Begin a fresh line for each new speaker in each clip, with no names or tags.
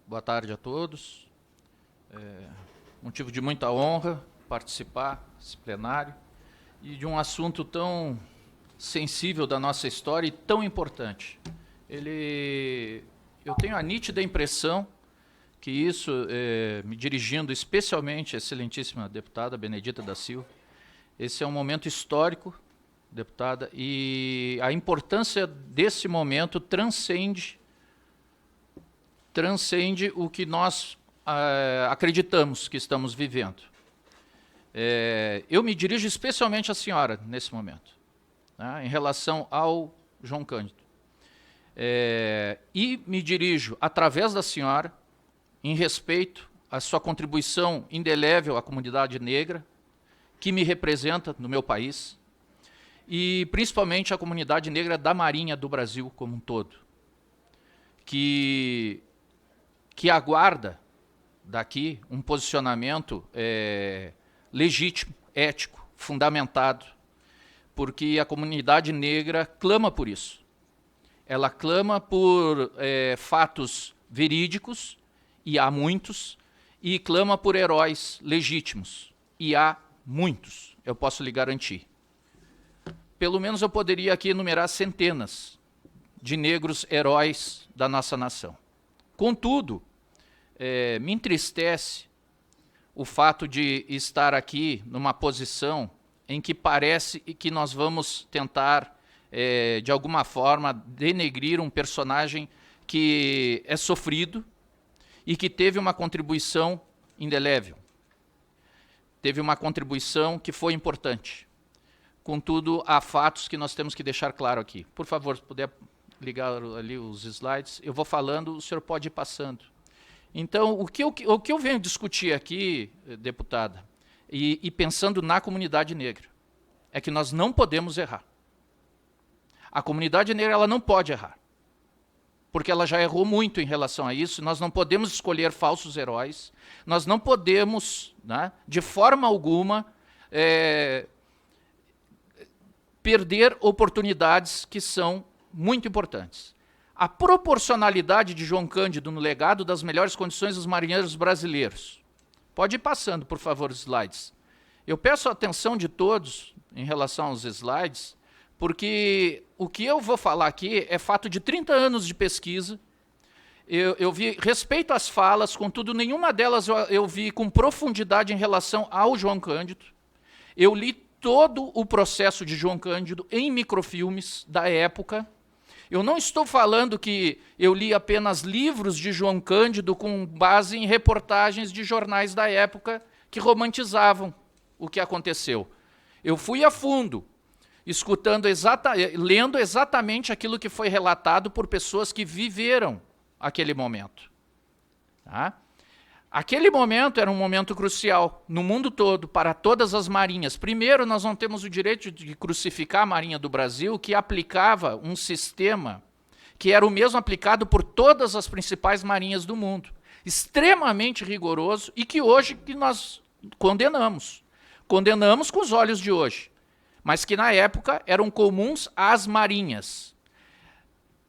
Boa tarde a todos. Motivo de muita honra participar desse plenário e de um assunto tão sensível da nossa história e tão importante. Eu tenho a nítida impressão que isso, me dirigindo especialmente à excelentíssima deputada Benedita da Silva, esse é um momento histórico, deputada, e a importância desse momento transcende o que nós acreditamos que estamos vivendo. Eu me dirijo especialmente à senhora nesse momento, né, em relação ao João Cândido. E me dirijo, através da senhora, em respeito à sua contribuição indelével à comunidade negra, que me representa no meu país, e principalmente à comunidade negra da Marinha do Brasil como um todo, que aguarda daqui um posicionamento legítimo, ético, fundamentado, porque a comunidade negra clama por isso. Ela clama por fatos verídicos, e há muitos, e clama por heróis legítimos, e há muitos, eu posso lhe garantir. Pelo menos eu poderia aqui enumerar centenas de negros heróis da nossa nação. Contudo, me entristece o fato de estar aqui numa posição em que parece que nós vamos tentar, de alguma forma, denegrir um personagem que é sofrido e que teve uma contribuição indelével. Teve uma contribuição que foi importante. Contudo, há fatos que nós temos que deixar claro aqui. Por favor, se puder ligar ali os slides, eu vou falando, o senhor pode ir passando. Então, o que eu venho discutir aqui, deputada, e pensando na comunidade negra, é que nós não podemos errar. A comunidade negra ela não pode errar, porque ela já errou muito em relação a isso. Nós não podemos escolher falsos heróis, nós não podemos, né, de forma alguma, perder oportunidades que são muito importantes. A proporcionalidade de João Cândido no legado das melhores condições dos marinheiros brasileiros. Pode ir passando, por favor, os slides. Eu peço a atenção de todos em relação aos slides, porque o que eu vou falar aqui é fato de 30 anos de pesquisa. Eu vi respeito às falas, contudo, nenhuma delas eu vi com profundidade em relação ao João Cândido. Eu li todo o processo de João Cândido em microfilmes da época. Eu não estou falando que eu li apenas livros de João Cândido com base em reportagens de jornais da época que romantizavam o que aconteceu. Eu fui a fundo, lendo exatamente aquilo que foi relatado por pessoas que viveram aquele momento. Tá? Aquele momento era um momento crucial no mundo todo, para todas as marinhas. Primeiro, nós não temos o direito de crucificar a Marinha do Brasil, que aplicava um sistema que era o mesmo aplicado por todas as principais marinhas do mundo. Extremamente rigoroso e que hoje nós condenamos. Condenamos com os olhos de hoje, mas que na época eram comuns às marinhas.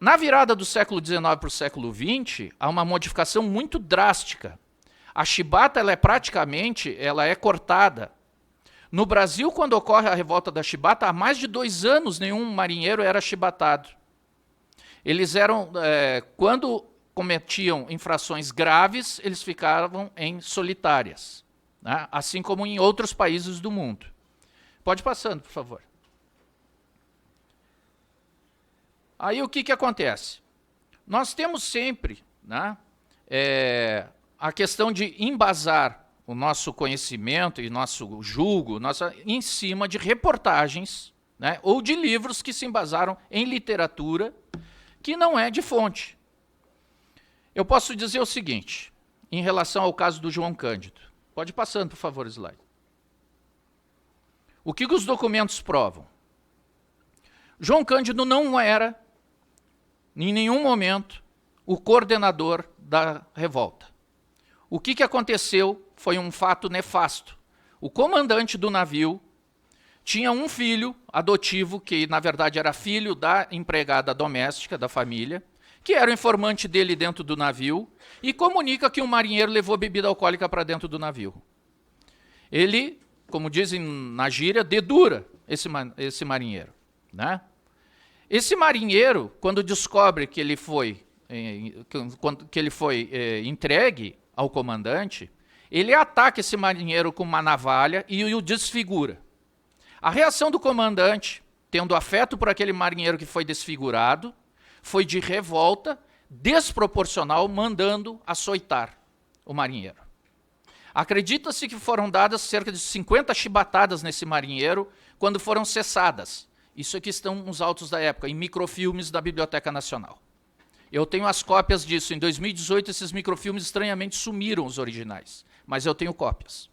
Na virada do século XIX para o século XX, há uma modificação muito drástica. A chibata ela é cortada. No Brasil, quando ocorre a revolta da chibata, há mais de 2 anos nenhum marinheiro era chibatado. Eles eram, quando cometiam infrações graves, eles ficavam em solitárias, né? Assim como em outros países do mundo. Pode ir passando, por favor. Aí o que acontece? Nós temos sempre, né, a questão de embasar o nosso conhecimento e nosso julgo em cima de reportagens, né, ou de livros que se embasaram em literatura que não é de fonte. Eu posso dizer o seguinte, em relação ao caso do João Cândido. Pode ir passando, por favor, slide. O que os documentos provam? João Cândido não era, em nenhum momento, o coordenador da revolta. O que aconteceu foi um fato nefasto. O comandante do navio tinha um filho adotivo, que na verdade era filho da empregada doméstica da família, que era o informante dele dentro do navio, e comunica que um marinheiro levou bebida alcoólica para dentro do navio. Ele, como dizem na gíria, dedura esse marinheiro, né? Esse marinheiro, quando descobre que ele foi entregue ao comandante, ele ataca esse marinheiro com uma navalha e o desfigura. A reação do comandante, tendo afeto por aquele marinheiro que foi desfigurado, foi de revolta desproporcional, mandando açoitar o marinheiro. Acredita-se que foram dadas cerca de 50 chibatadas nesse marinheiro quando foram cessadas. Isso aqui estão nos autos da época, em microfilmes da Biblioteca Nacional. Eu tenho as cópias disso. Em 2018, esses microfilmes estranhamente sumiram, os originais, mas eu tenho cópias.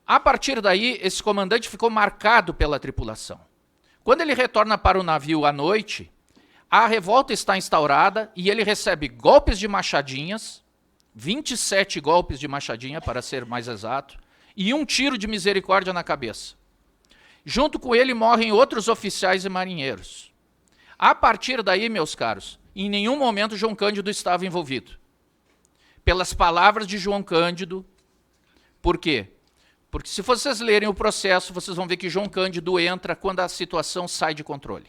A partir daí, esse comandante ficou marcado pela tripulação. Quando ele retorna para o navio à noite, a revolta está instaurada e ele recebe golpes de machadinhas, 27 golpes de machadinha, para ser mais exato, e um tiro de misericórdia na cabeça. Junto com ele morrem outros oficiais e marinheiros. A partir daí, meus caros, em nenhum momento João Cândido estava envolvido. Pelas palavras de João Cândido. Por quê? Porque se vocês lerem o processo, vocês vão ver que João Cândido entra quando a situação sai de controle.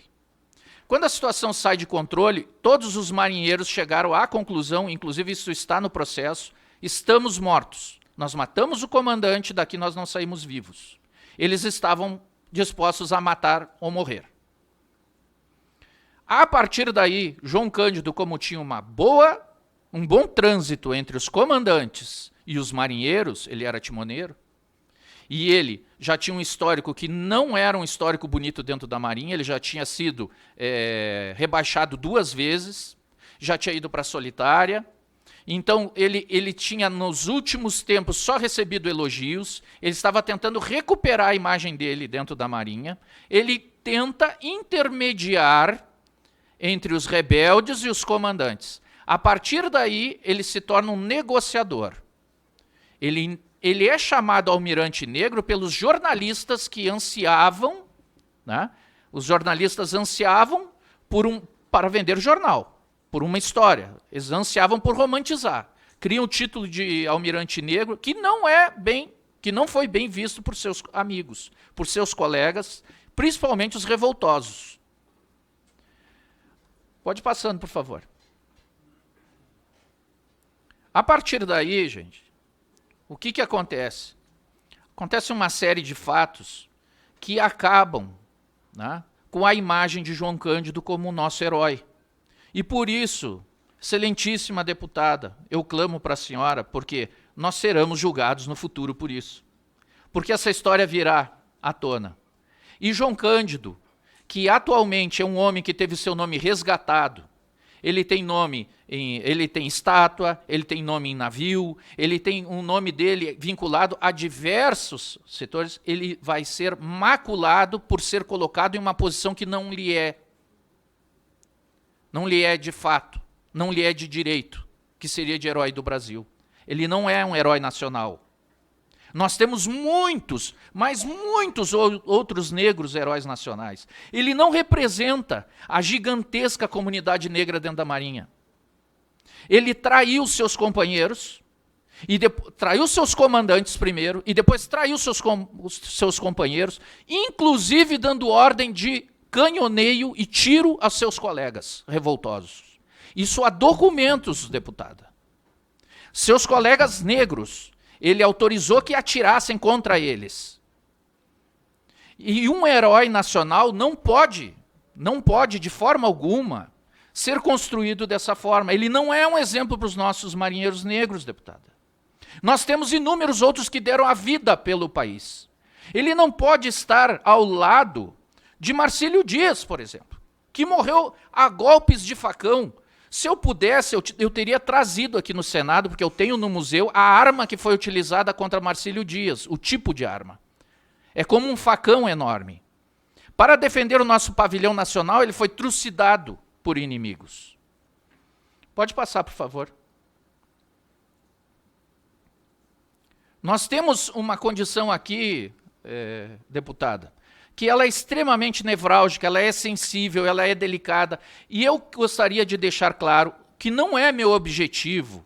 Quando a situação sai de controle, todos os marinheiros chegaram à conclusão, inclusive isso está no processo, estamos mortos. Nós matamos o comandante, daqui nós não saímos vivos. Eles estavam dispostos a matar ou morrer. A partir daí, João Cândido, como tinha um bom trânsito entre os comandantes e os marinheiros, ele era timoneiro, e ele já tinha um histórico que não era um histórico bonito dentro da Marinha, ele já tinha sido rebaixado 2 vezes, já tinha ido para a solitária, então ele tinha nos últimos tempos só recebido elogios, ele estava tentando recuperar a imagem dele dentro da Marinha, ele tenta intermediar entre os rebeldes e os comandantes. A partir daí, ele se torna um negociador. Ele é chamado almirante negro pelos jornalistas que ansiavam, né? Os jornalistas ansiavam para vender jornal, por uma história. Eles ansiavam por romantizar. Criam o título de almirante negro, que não foi bem visto por seus amigos, por seus colegas, principalmente os revoltosos. Pode ir passando, por favor. A partir daí, gente, o que acontece? Acontece uma série de fatos que acabam, né, com a imagem de João Cândido como o nosso herói. E por isso, excelentíssima deputada, eu clamo para a senhora, porque nós seremos julgados no futuro por isso. Porque essa história virá à tona. E João Cândido, que atualmente é um homem que teve seu nome resgatado, ele tem estátua, ele tem nome em navio, ele tem um nome dele vinculado a diversos setores, ele vai ser maculado por ser colocado em uma posição que não lhe é. Não lhe é de fato, não lhe é de direito, que seria de herói do Brasil. Ele não é um herói nacional. Nós temos muitos, mas muitos outros negros heróis nacionais. Ele não representa a gigantesca comunidade negra dentro da Marinha. Ele traiu seus companheiros, traiu seus comandantes primeiro, e depois traiu seus companheiros, inclusive dando ordem de canhoneio e tiro aos seus colegas revoltosos. Isso há documentos, deputada. Seus colegas negros, ele autorizou que atirassem contra eles. E um herói nacional não pode de forma alguma ser construído dessa forma. Ele não é um exemplo para os nossos marinheiros negros, deputada. Nós temos inúmeros outros que deram a vida pelo país. Ele não pode estar ao lado de Marcílio Dias, por exemplo, que morreu a golpes de facão. Se eu pudesse, eu teria trazido aqui no Senado, porque eu tenho no museu, a arma que foi utilizada contra Marcílio Dias, o tipo de arma. É como um facão enorme. Para defender o nosso pavilhão nacional, ele foi trucidado por inimigos. Pode passar, por favor. Nós temos uma condição aqui, deputada, que ela é extremamente nevrálgica, ela é sensível, ela é delicada. E eu gostaria de deixar claro que não é meu objetivo,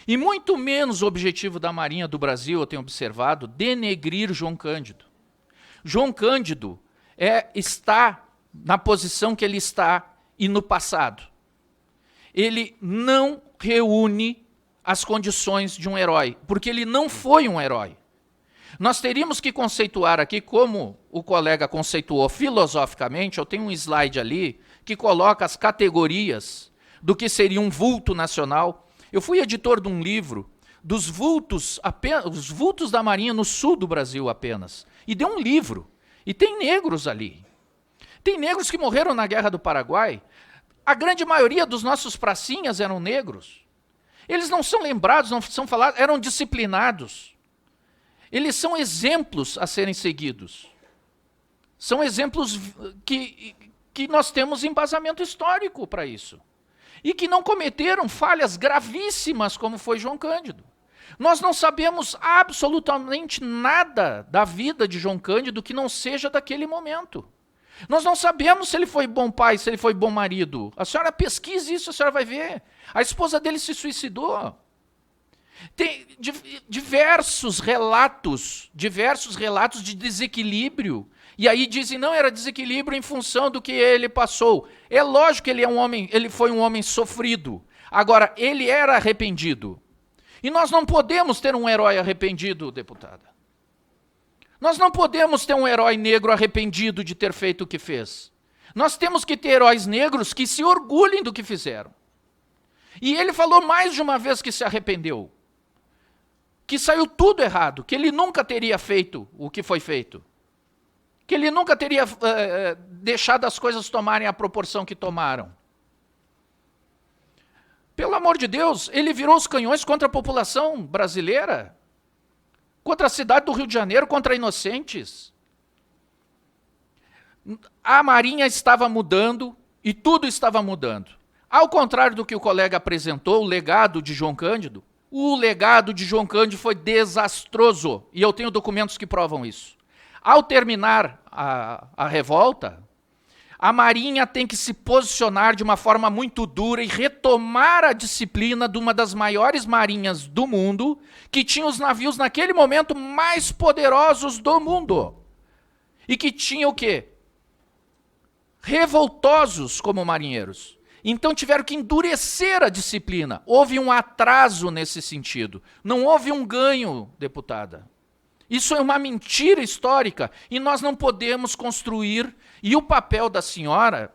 e muito menos o objetivo da Marinha do Brasil, eu tenho observado, denegrir João Cândido. João Cândido está na posição que ele está e no passado. Ele não reúne as condições de um herói, porque ele não foi um herói. Nós teríamos que conceituar aqui, como o colega conceituou filosoficamente, eu tenho um slide ali que coloca as categorias do que seria um vulto nacional. Eu fui editor de um livro dos vultos, os vultos da Marinha no sul do Brasil apenas, e deu um livro, e tem negros ali. Tem negros que morreram na Guerra do Paraguai. A grande maioria dos nossos pracinhas eram negros. Eles não são lembrados, não são falados, eram disciplinados. Eles são exemplos a serem seguidos. São exemplos que nós temos embasamento histórico para isso. E que não cometeram falhas gravíssimas como foi João Cândido. Nós não sabemos absolutamente nada da vida de João Cândido que não seja daquele momento. Nós não sabemos se ele foi bom pai, se ele foi bom marido. A senhora pesquise isso, a senhora vai ver. A esposa dele se suicidou. Tem diversos relatos de desequilíbrio. E aí dizem, não, era desequilíbrio em função do que ele passou. É lógico que ele foi um homem sofrido. Agora, ele era arrependido. E nós não podemos ter um herói arrependido, deputada. Nós não podemos ter um herói negro arrependido de ter feito o que fez. Nós temos que ter heróis negros que se orgulhem do que fizeram. E ele falou mais de uma vez que se arrependeu. Que saiu tudo errado, que ele nunca teria feito o que foi feito. Que ele nunca teria deixado as coisas tomarem a proporção que tomaram. Pelo amor de Deus, ele virou os canhões contra a população brasileira, contra a cidade do Rio de Janeiro, contra inocentes. A Marinha estava mudando e tudo estava mudando. Ao contrário do que o colega apresentou, o legado de João Cândido, o legado de João Cândido foi desastroso, e eu tenho documentos que provam isso. Ao terminar a revolta, a Marinha tem que se posicionar de uma forma muito dura e retomar a disciplina de uma das maiores marinhas do mundo, que tinha os navios naquele momento mais poderosos do mundo. E que tinha o quê? Revoltosos como marinheiros. Então tiveram que endurecer a disciplina. Houve um atraso nesse sentido. Não houve um ganho, deputada. Isso é uma mentira histórica e nós não podemos construir. E o papel da senhora,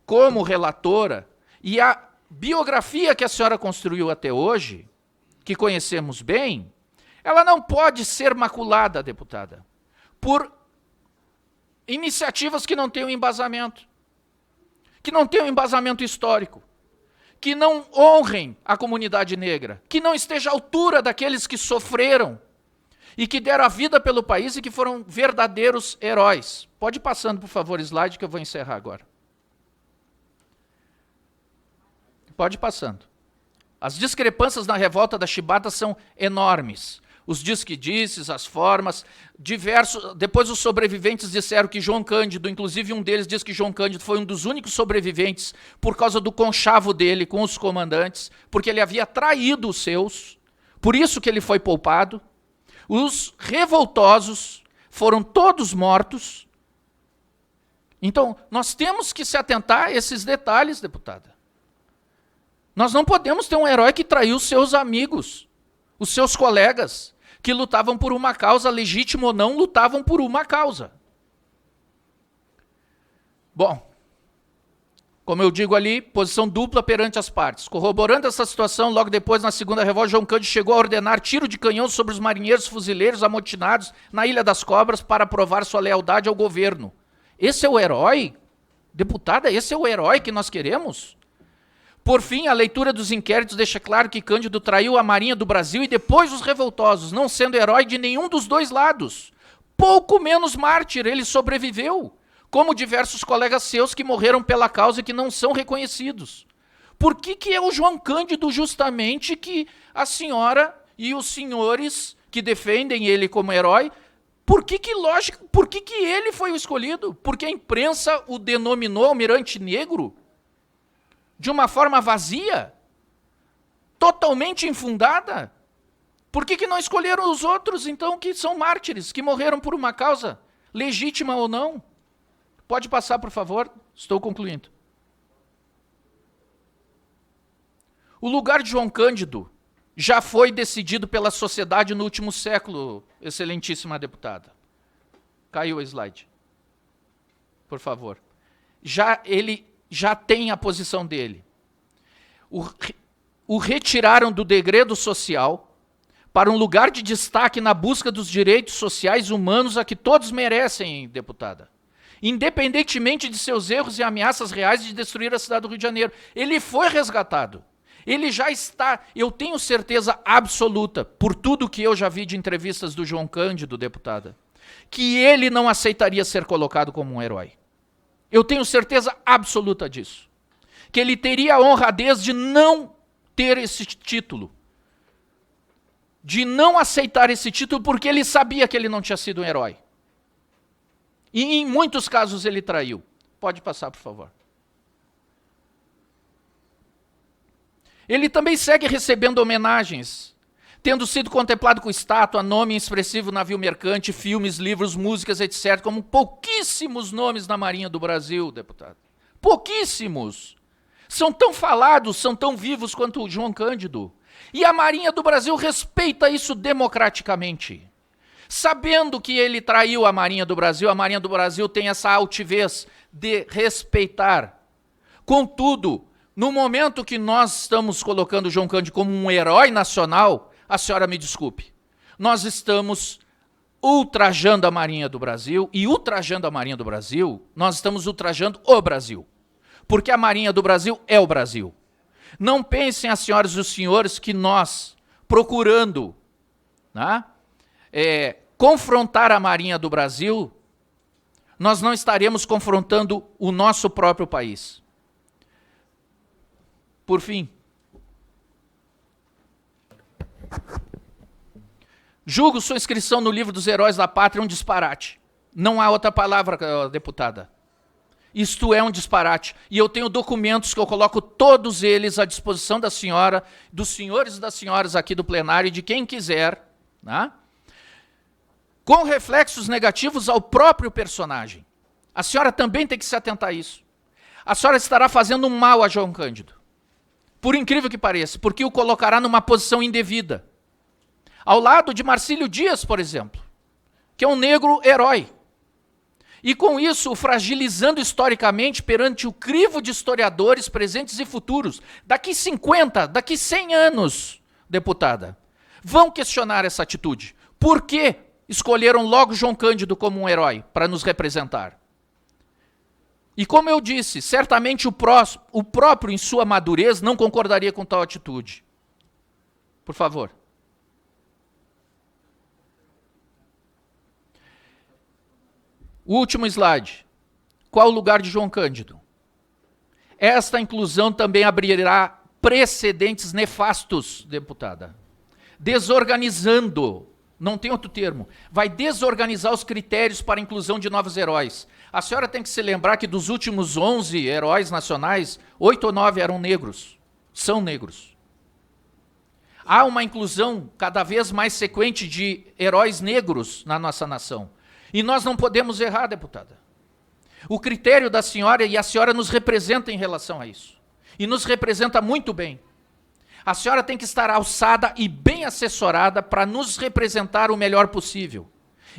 como relatora, e a biografia que a senhora construiu até hoje, que conhecemos bem, ela não pode ser maculada, deputada, por iniciativas que não tenham embasamento, que não tenham embasamento histórico, que não honrem a comunidade negra, que não esteja à altura daqueles que sofreram e que deram a vida pelo país e que foram verdadeiros heróis. Pode ir passando, por favor, slide, que eu vou encerrar agora. Pode ir passando. As discrepâncias na revolta da Chibata são enormes. Os diz-que-dizes, as formas, diversos. Depois os sobreviventes disseram que João Cândido, inclusive um deles diz que João Cândido foi um dos únicos sobreviventes por causa do conchavo dele com os comandantes, porque ele havia traído os seus, por isso que ele foi poupado. Os revoltosos foram todos mortos. Então, nós temos que se atentar a esses detalhes, deputada. Nós não podemos ter um herói que traiu os seus amigos, os seus colegas, que lutavam por uma causa, legítima ou não, lutavam por uma causa. Bom, como eu digo ali, posição dupla perante as partes. Corroborando essa situação, logo depois, na segunda revolta, João Cândido chegou a ordenar tiro de canhão sobre os marinheiros fuzileiros amotinados na Ilha das Cobras para provar sua lealdade ao governo. Esse é o herói? Deputada, esse é o herói que nós queremos? Por fim, a leitura dos inquéritos deixa claro que Cândido traiu a Marinha do Brasil e depois os revoltosos, não sendo herói de nenhum dos dois lados. Pouco menos mártir, ele sobreviveu, como diversos colegas seus que morreram pela causa e que não são reconhecidos. Por que é o João Cândido justamente que a senhora e os senhores que defendem ele como herói Por que ele foi o escolhido? Porque a imprensa o denominou almirante negro de uma forma vazia, totalmente infundada. Por que não escolheram os outros, então, que são mártires, que morreram por uma causa, legítima ou não? Pode passar, por favor? Estou concluindo. O lugar de João Cândido já foi decidido pela sociedade no último século, excelentíssima deputada. Caiu o slide. Por favor. Ele já tem a posição dele. O retiraram do degredo social para um lugar de destaque na busca dos direitos sociais humanos a que todos merecem, deputada. Independentemente de seus erros e ameaças reais de destruir a cidade do Rio de Janeiro. Ele foi resgatado. Ele já está, eu tenho certeza absoluta, por tudo que eu já vi de entrevistas do João Cândido, deputada, que ele não aceitaria ser colocado como um herói. Eu tenho certeza absoluta disso. Que ele teria a honradez de não ter esse título. De não aceitar esse título porque ele sabia que ele não tinha sido um herói. E em muitos casos ele traiu. Pode passar, por favor. Ele também segue recebendo homenagens, tendo sido contemplado com estátua, nome expressivo, navio mercante, filmes, livros, músicas, etc., como pouquíssimos nomes na Marinha do Brasil, deputado. Pouquíssimos. São tão falados, são tão vivos quanto o João Cândido. E a Marinha do Brasil respeita isso democraticamente. Sabendo que ele traiu a Marinha do Brasil tem essa altivez de respeitar. Contudo, no momento que nós estamos colocando o João Cândido como um herói nacional, a senhora me desculpe, nós estamos ultrajando a Marinha do Brasil, e ultrajando a Marinha do Brasil, nós estamos ultrajando o Brasil. Porque a Marinha do Brasil é o Brasil. Não pensem, as senhoras e os senhores, que nós, procurando confrontar a Marinha do Brasil, nós não estaremos confrontando o nosso próprio país. Por fim, julgo sua inscrição no livro dos heróis da pátria um disparate. Não há outra palavra, deputada. Isto é um disparate. E eu tenho documentos que eu coloco todos eles à disposição da senhora, dos senhores e das senhoras aqui do plenário, e de quem quiser, com reflexos negativos ao próprio personagem. A senhora também tem que se atentar a isso. A senhora estará fazendo um mal a João Cândido. Por incrível que pareça, porque o colocará numa posição indevida. Ao lado de Marcílio Dias, por exemplo, que é um negro herói. E com isso, o fragilizando historicamente perante o crivo de historiadores presentes e futuros. Daqui 50, daqui 100 anos, deputada, vão questionar essa atitude. Por que escolheram logo João Cândido como um herói para nos representar? E como eu disse, certamente o próprio, em sua madurez, não concordaria com tal atitude. Por favor. O último slide. Qual o lugar de João Cândido? Esta inclusão também abrirá precedentes nefastos, deputada. Desorganizando, não tem outro termo, vai desorganizar os critérios para a inclusão de novos heróis. A senhora tem que se lembrar que dos últimos 11 heróis nacionais, 8 ou 9 eram negros, são negros. Há uma inclusão cada vez mais sequente de heróis negros na nossa nação. E nós não podemos errar, deputada. O critério da senhora, e a senhora nos representa em relação a isso. E nos representa muito bem. A senhora tem que estar alçada e bem assessorada para nos representar o melhor possível.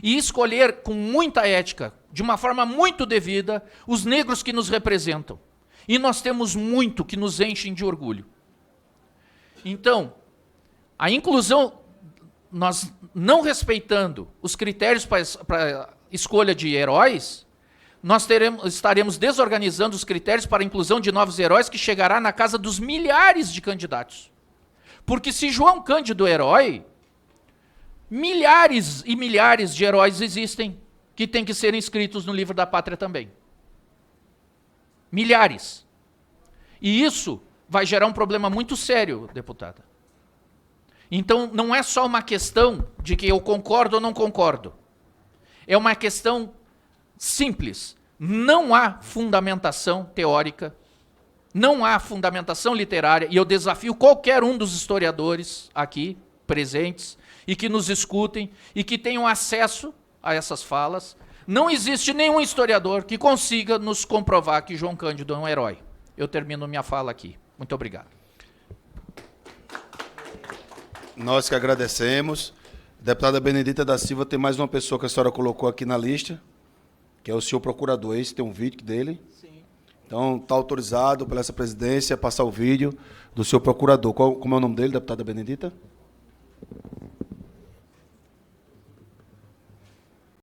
E escolher com muita ética, de uma forma muito devida, os negros que nos representam. E nós temos muito que nos enchem de orgulho. Então, a inclusão, nós não respeitando os critérios para escolha de heróis, nós estaremos desorganizando os critérios para a inclusão de novos heróis que chegará na casa dos milhares de candidatos. Porque se João Cândido é herói, milhares e milhares de heróis existem que têm que ser inscritos no livro da pátria também. Milhares. E isso vai gerar um problema muito sério, deputada. Então, não é só uma questão de que eu concordo ou não concordo. É uma questão simples. Não há fundamentação teórica, não há fundamentação literária, e eu desafio qualquer um dos historiadores aqui presentes e que nos escutem e que tenham acesso a essas falas. Não existe nenhum historiador que consiga nos comprovar que João Cândido é um herói. Eu termino minha fala aqui. Muito obrigado.
Nós que agradecemos. Deputada Benedita da Silva, tem mais uma pessoa que a senhora colocou aqui na lista, que é o senhor procurador. Esse tem um vídeo dele. Sim. Então, está autorizado pela essa presidência a passar o vídeo do senhor procurador. Como é o nome dele, deputada Benedita?